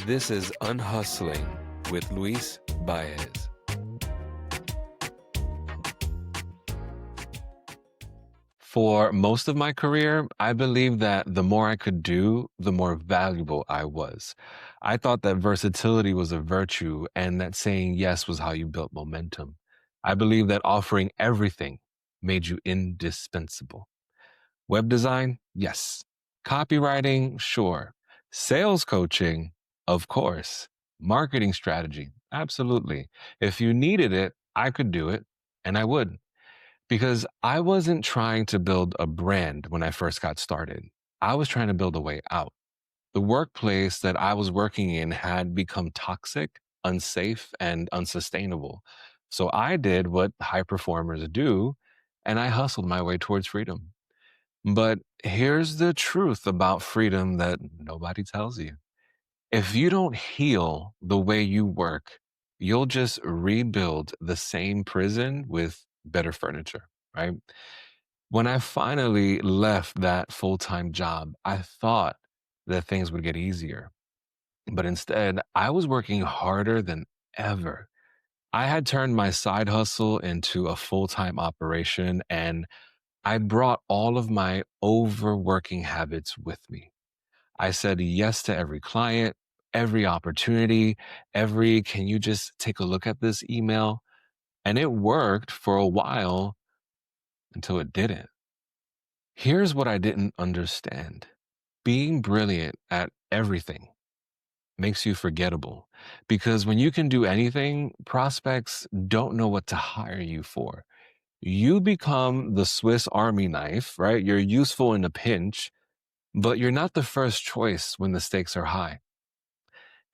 This is Unhustling with Luis Baez. For most of my career, I believed that the more I could do, the more valuable I was. I thought that versatility was a virtue and that saying yes was how you built momentum. I believed that offering everything made you indispensable. Web design? Yes. Copywriting? Sure. Sales coaching? Of course. Marketing strategy? Absolutely. If you needed it, I could do it, and I would. Because I wasn't trying to build a brand when I first got started. I was trying to build a way out. The workplace that I was working in had become toxic, unsafe, and unsustainable. So I did what high performers do, and I hustled my way towards freedom. But here's the truth about freedom that nobody tells you. If you don't heal the way you work, you'll just rebuild the same prison with better furniture, right? When I finally left that full time job, I thought that things would get easier. But instead, I was working harder than ever. I had turned my side hustle into a full time operation, and I brought all of my overworking habits with me. I said yes to every client, every opportunity, every, can you just take a look at this email? And it worked for a while until it didn't. Here's what I didn't understand: being brilliant at everything makes you forgettable, because when you can do anything, prospects don't know what to hire you for. You become the Swiss Army knife, right? You're useful in a pinch, but you're not the first choice when the stakes are high.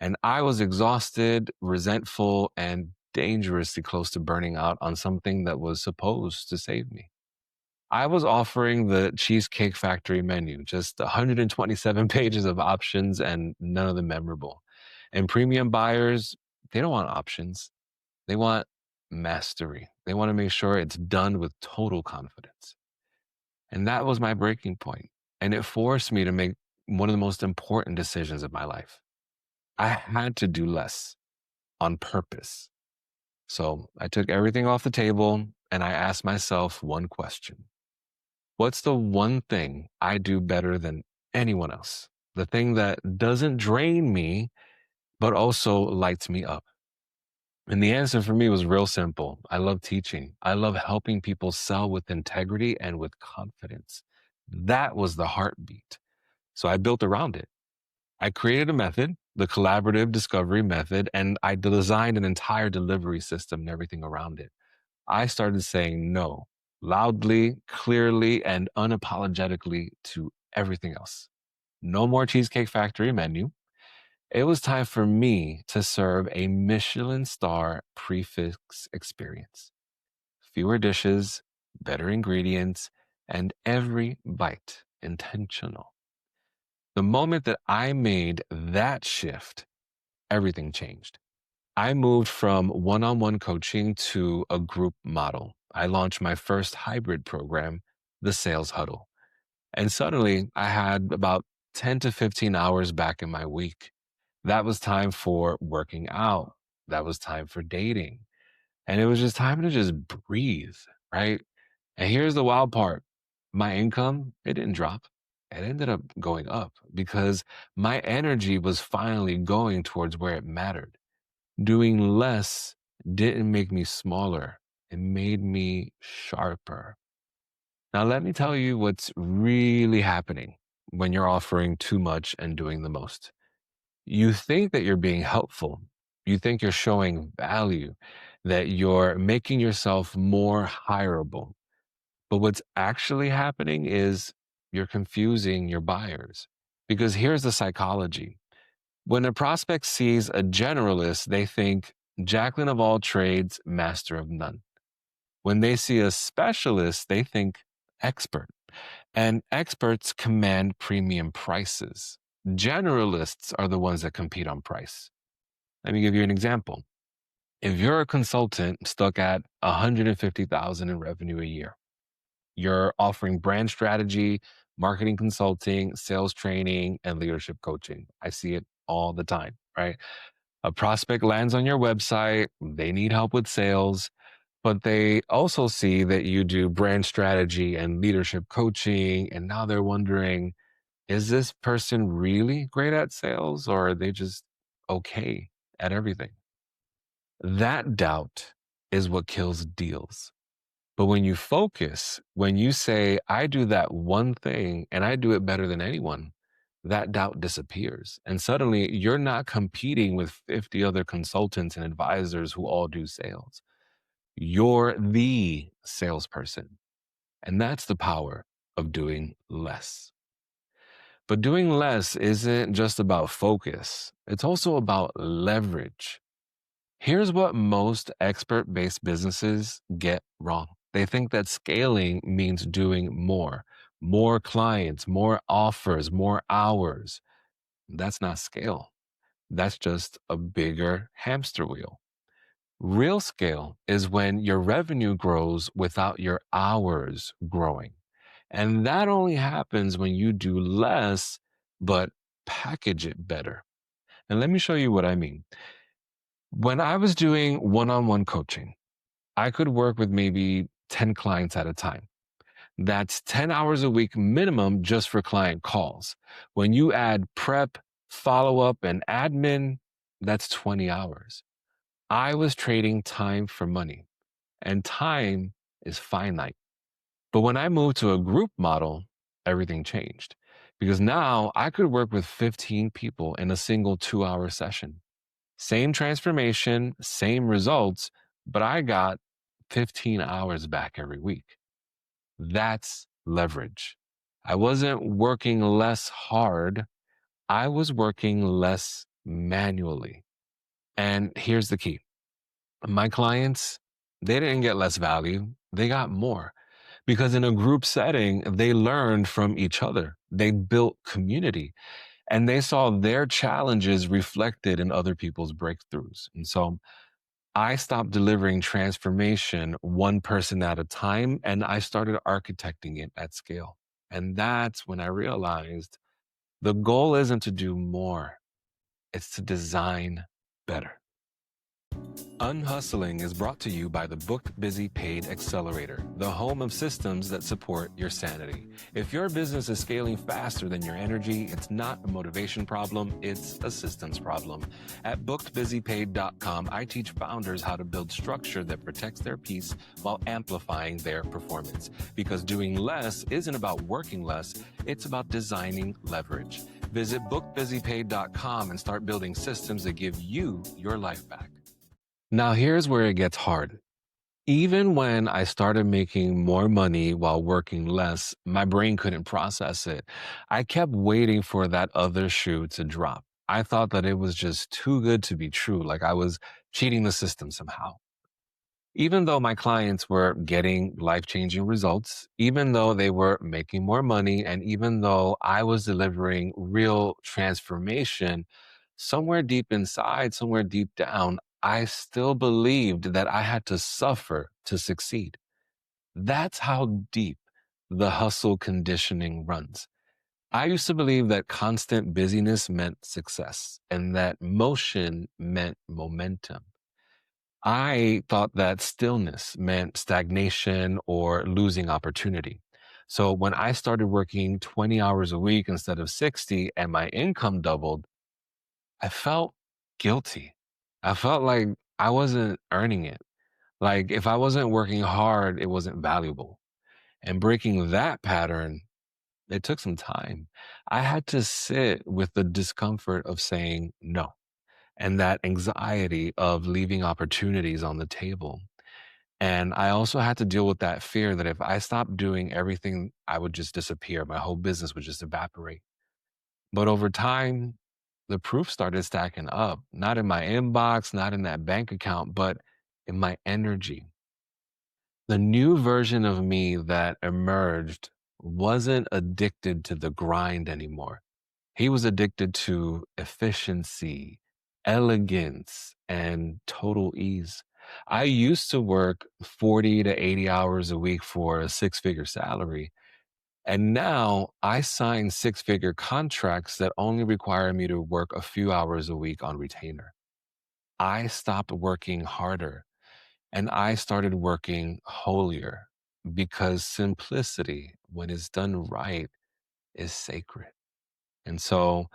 And I was exhausted, resentful, and dangerously close to burning out on something that was supposed to save me. I was offering the Cheesecake Factory menu, just 127 pages of options and none of them memorable. And premium buyers, they don't want options. They want mastery. They want to make sure it's done with total confidence. And that was my breaking point. And it forced me to make one of the most important decisions of my life. I had to do less on purpose. So I took everything off the table and I asked myself one question: what's the one thing I do better than anyone else? The thing that doesn't drain me, but also lights me up. And the answer for me was real simple. I love teaching. I love helping people sell with integrity and with confidence. That was the heartbeat. So I built around it. I created a method, the collaborative discovery method, and I designed an entire delivery system and everything around it. I started saying no loudly, clearly, and unapologetically to everything else. No more Cheesecake Factory menu. It was time for me to serve a Michelin-star prefix experience. Fewer dishes, better ingredients, and every bite intentional. The moment that I made that shift, everything changed. I moved from one on one coaching to a group model. I launched my first hybrid program, the Sales Huddle. And suddenly I had about 10 to 15 hours back in my week. That was time for working out. That was time for dating. And it was just time to just breathe, right? And here's the wild part: my income, it didn't drop. It ended up going up because my energy was finally going towards where it mattered. Doing less didn't make me smaller, it made me sharper. Now, let me tell you what's really happening when you're offering too much and doing the most. You think that you're being helpful, you think you're showing value, that you're making yourself more hireable. But what's actually happening is you're confusing your buyers. Because here's the psychology: when a prospect sees a generalist, they think Jacqueline of all trades, master of none. When they see a specialist, they think expert. And experts command premium prices. Generalists are the ones that compete on price. Let me give you an example. If you're a consultant stuck at 150,000 in revenue a year, you're offering brand strategy, marketing consulting, sales training, and leadership coaching. I see it all the time, right? A prospect lands on your website, they need help with sales, but they also see that you do brand strategy and leadership coaching. And now they're wondering, is this person really great at sales or are they just okay at everything? That doubt is what kills deals. But when you focus, when you say, I do that one thing and I do it better than anyone, that doubt disappears. And suddenly you're not competing with 50 other consultants and advisors who all do sales. You're the salesperson. And that's the power of doing less. But doing less isn't just about focus, it's also about leverage. Here's what most expert based businesses get wrong. They think that scaling means doing more clients, more offers, more hours. That's not scale. That's just a bigger hamster wheel. Real scale is when your revenue grows without your hours growing. And that only happens when you do less, but package it better. And let me show you what I mean. When I was doing one on one coaching, I could work with maybe 10 clients at a time. That's 10 hours a week minimum just for client calls. When you add prep, follow up, and admin, that's 20 hours. I was trading time for money, and time is finite. But when I moved to a group model, everything changed because now I could work with 15 people in a single 2-hour session. Same transformation, same results, but I got 15 hours back every week. That's leverage. I wasn't working less hard, I was working less manually. And here's the key, my clients, they didn't get less value, they got more. Because in a group setting, they learned from each other. They built community and they saw their challenges reflected in other people's breakthroughs. And so I stopped delivering transformation one person at a time and I started architecting it at scale. And that's when I realized the goal isn't to do more, it's to design better. Unhustling is brought to you by the Booked Busy Paid Accelerator, the home of systems that support your sanity. If your business is scaling faster than your energy, it's not a motivation problem, it's a systems problem. At bookedbusypaid.com, I teach founders how to build structure that protects their peace while amplifying their performance. Because doing less isn't about working less, it's about designing leverage. Visit bookedbusypaid.com and start building systems that give you your life back. Now, here's where it gets hard. Even when I started making more money while working less, my brain couldn't process it. I kept waiting for that other shoe to drop. I thought that it was just too good to be true, like I was cheating the system somehow. Even though my clients were getting life changing results, even though they were making more money, and even though I was delivering real transformation, somewhere deep inside, somewhere deep down, I still believed that I had to suffer to succeed. That's how deep the hustle conditioning runs. I used to believe that constant busyness meant success and that motion meant momentum. I thought that stillness meant stagnation or losing opportunity. So when I started working 20 hours a week instead of 60 and my income doubled, I felt guilty. I felt like I wasn't earning it. Like if I wasn't working hard, it wasn't valuable. And breaking that pattern, it took some time. I had to sit with the discomfort of saying no and that anxiety of leaving opportunities on the table. And I also had to deal with that fear that if I stopped doing everything, I would just disappear. My whole business would just evaporate. But over time, the proof started stacking up, not in my inbox, not in that bank account, but in my energy. The new version of me that emerged wasn't addicted to the grind anymore. He was addicted to efficiency, elegance, and total ease. I used to work 40 to 80 hours a week for a six-figure salary, And now I sign six-figure contracts that only require me to work a few hours a week on retainer. I stopped working harder and I started working holier because simplicity, when it's done right, is sacred. And so,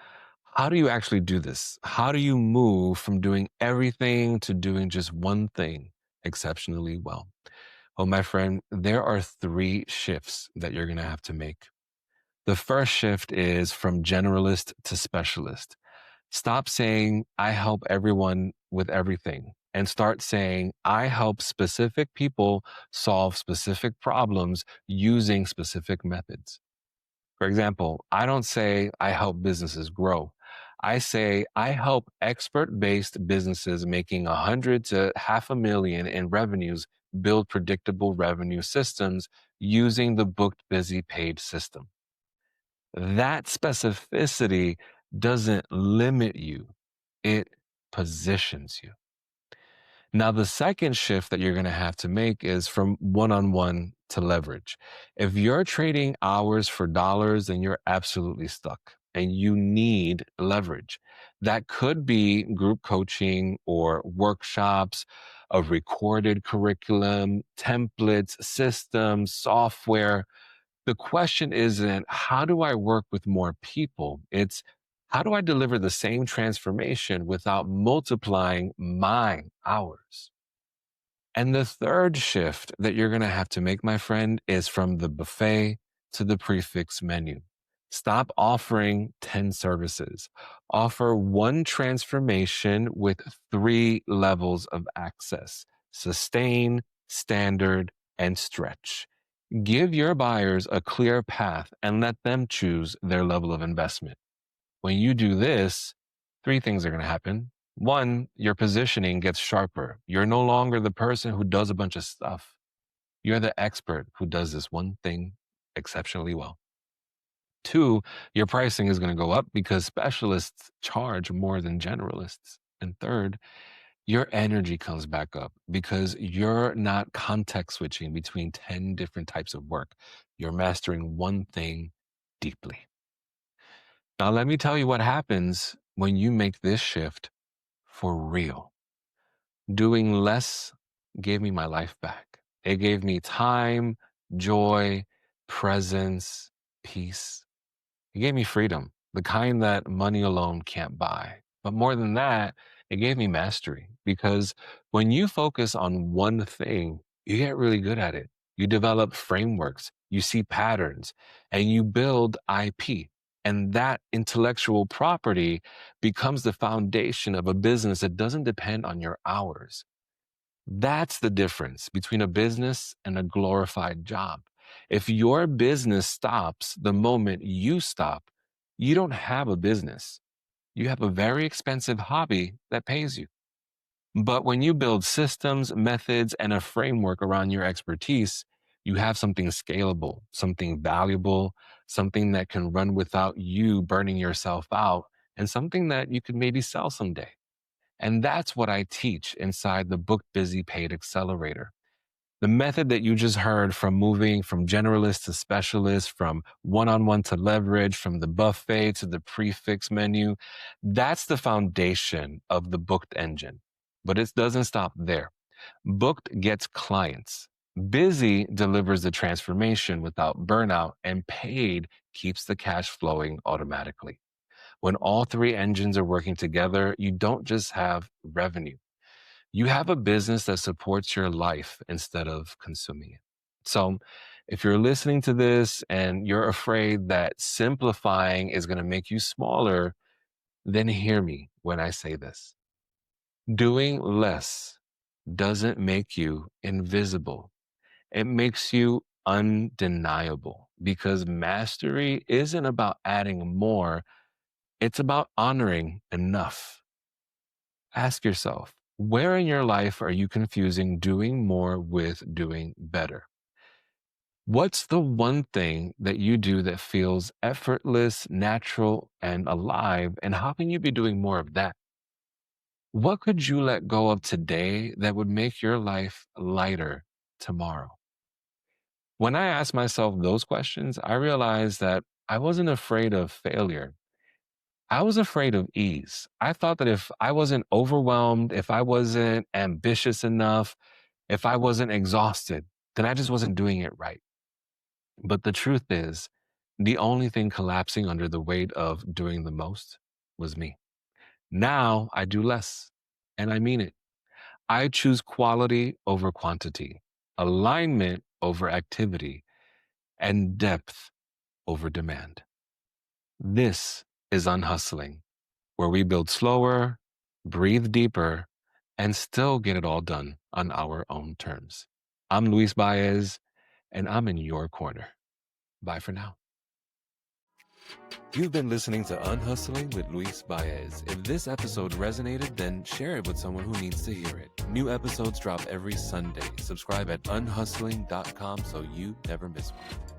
how do you actually do this? How do you move from doing everything to doing just one thing exceptionally well? Well, my friend, there are three shifts that you're going to have to make. The first shift is from generalist to specialist. Stop saying, I help everyone with everything, and start saying, I help specific people solve specific problems using specific methods. For example, I don't say I help businesses grow. I say I help expert based businesses making 100 to half a million in revenues build predictable revenue systems using the booked busy paid system. That specificity doesn't limit you, it positions you. Now, the second shift that you're going to have to make is from one on one to leverage. If you're trading hours for dollars, then you're absolutely stuck and you need leverage. That could be group coaching or workshops, a recorded curriculum, templates, systems, software. The question isn't, how do I work with more people? It's, how do I deliver the same transformation without multiplying my hours? And the third shift that you're going to have to make, my friend, is from the buffet to the prefix menu. Stop offering 10 services. Offer one transformation with three levels of access: sustain, standard, and stretch. Give your buyers a clear path and let them choose their level of investment. When you do this, three things are going to happen. One, your positioning gets sharper. You're no longer the person who does a bunch of stuff. You're the expert who does this one thing exceptionally well. Two, your pricing is going to go up because specialists charge more than generalists. And third, your energy comes back up because you're not context switching between 10 different types of work. You're mastering one thing deeply. Now, let me tell you what happens when you make this shift for real. Doing less gave me my life back. It gave me time, joy, presence, peace. It gave me freedom, the kind that money alone can't buy. But more than that, it gave me mastery because when you focus on one thing, you get really good at it. You develop frameworks, you see patterns, and you build IP. And that intellectual property becomes the foundation of a business that doesn't depend on your hours. That's the difference between a business and a glorified job. If your business stops the moment you stop, you don't have a business. You have a very expensive hobby that pays you. But when you build systems, methods, and a framework around your expertise, you have something scalable, something valuable, something that can run without you burning yourself out, and something that you could maybe sell someday. And that's what I teach inside the Book Busy Paid Accelerator. The method that you just heard, from moving from generalist to specialist, from one on one to leverage, from the buffet to the prefix menu, that's the foundation of the booked engine. But it doesn't stop there. Booked gets clients. Busy delivers the transformation without burnout, and paid keeps the cash flowing automatically. When all three engines are working together, you don't just have revenue. You have a business that supports your life instead of consuming it. So, if you're listening to this and you're afraid that simplifying is going to make you smaller, then hear me when I say this. Doing less doesn't make you invisible. It makes you undeniable, because mastery isn't about adding more, it's about honoring enough. Ask yourself, where in your life are you confusing doing more with doing better? What's the one thing that you do that feels effortless, natural, and alive? And how can you be doing more of that? What could you let go of today that would make your life lighter tomorrow? When I asked myself those questions, I realized that I wasn't afraid of failure. I was afraid of ease. I thought that if I wasn't overwhelmed, if I wasn't ambitious enough, if I wasn't exhausted, then I just wasn't doing it right. But the truth is, the only thing collapsing under the weight of doing the most was me. Now I do less, and I mean it. I choose quality over quantity, alignment over activity, and depth over demand. This is unhustling, where we build slower, breathe deeper, and still get it all done on our own terms. I'm Luis Baez, and I'm in your corner. Bye for now. You've been listening to Unhustling with Luis Baez. If this episode resonated, then share it with someone who needs to hear it. New episodes drop every Sunday. Subscribe at unhustling.com so you never miss one.